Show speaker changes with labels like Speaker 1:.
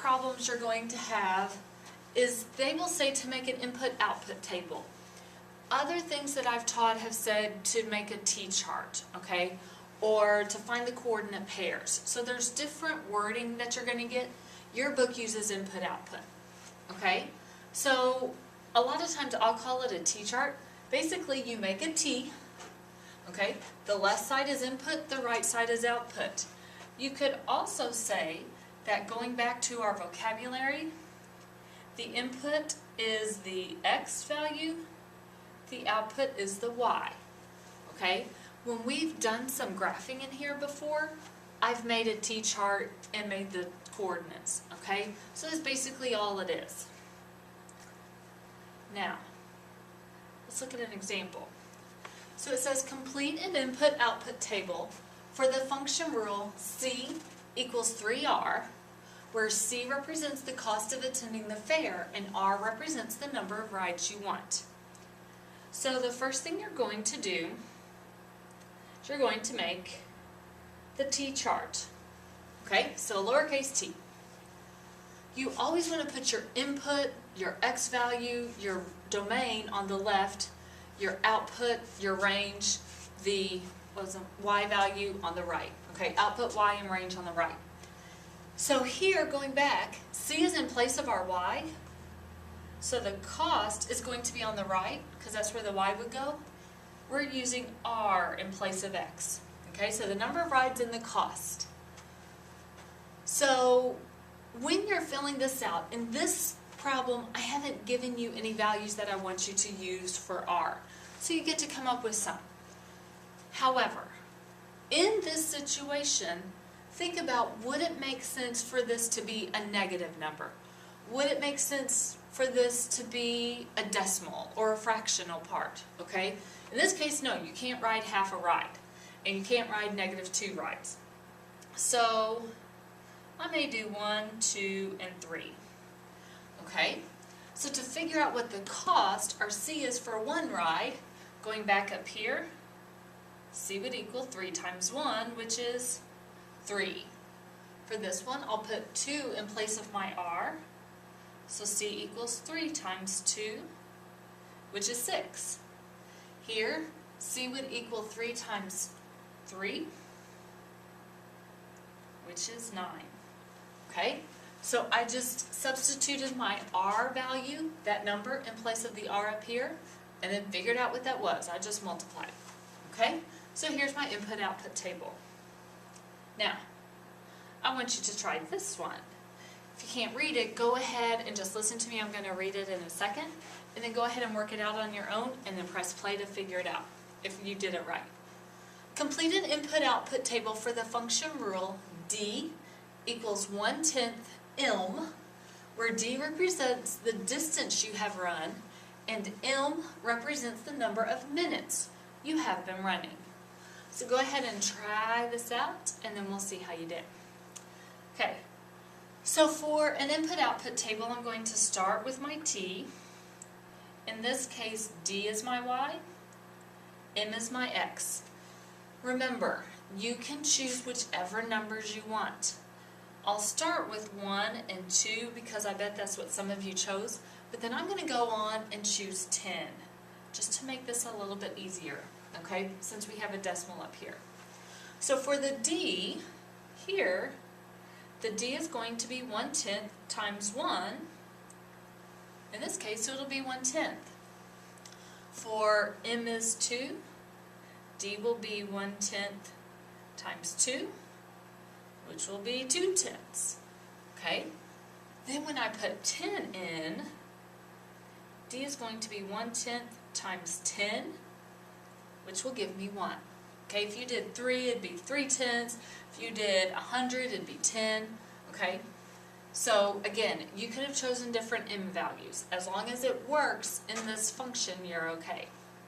Speaker 1: problems you're going to have is they will say to make an input-output table. Other things that I've taught have said to make a t-chart, okay, or to find the coordinate pairs. So there's different wording that you're going to get. Your book uses input-output, okay? So a lot of times I'll call it a t-chart. Basically, you make a T, okay? The left side is input, the right side is output. You could also say that going back to our vocabulary, the input is the X value, the output is the Y, okay? When we've done some graphing in here before, I've made a T-chart and made the coordinates, okay? So that's basically all it is. Now, let's look at an example. So it says complete an input-output table for the function rule C equals 3R, where C represents the cost of attending the fair and R represents the number of rides you want. So the first thing you're going to do is you're going to make the T-chart. Okay, so lowercase t. You always want to put your input, your X value, your domain on the left, your output, your range, the Y value on the right. Okay, output, Y, and range on the right. So here, going back, C is in place of our Y. So the cost is going to be on the right, because that's where the Y would go. We're using R in place of X. Okay, so the number of rides and the cost. So when you're filling this out, in this problem, I haven't given you any values that I want you to use for R. So you get to come up with some. However, in this situation, think about, would it make sense for this to be a negative number? Would it make sense for this to be a decimal or a fractional part? Okay? In this case, no, you can't ride half a ride. And you can't ride -2 rides. So I may do 1, 2, and 3. Okay? So to figure out what the cost, our C is for one ride, going back up here, C would equal 3 times 1, which is 3. For this one, I'll put 2 in place of my R. So C equals 3 times 2, which is 6. Here, C would equal 3 times 3, which is 9. Okay? So I just substituted my R value, that number, in place of the R up here, and then figured out what that was. I just multiplied. Okay? So here's my input-output table. Now, I want you to try this one. If you can't read it, go ahead and just listen to me. I'm going to read it in a second. And then go ahead and work it out on your own, and then press play to figure it out, if you did it right. Complete an input-output table for the function rule D equals 1/10 m, where D represents the distance you have run, and m represents the number of minutes you have been running. So go ahead and try this out, and then we'll see how you did. Okay, so for an input-output table, I'm going to start with my T. In this case, D is my Y, M is my X. Remember, you can choose whichever numbers you want. I'll start with 1 and 2 because I bet that's what some of you chose, but then I'm going to go on and choose 10, just to make this a little bit easier, okay, since we have a decimal up here. So for the D, here, the D is going to be 1/10 times 1. In this case, it'll be 1/10. For M is 2, D will be 1/10 times 2, which will be 2/10. Okay? Then when I put 10 in, D is going to be 1/10 times 10, which will give me 1. Okay, if you did 3, it'd be 3/10. If you did 100, it'd be 10. Okay? So again, you could have chosen different m values. As long as it works in this function, you're okay.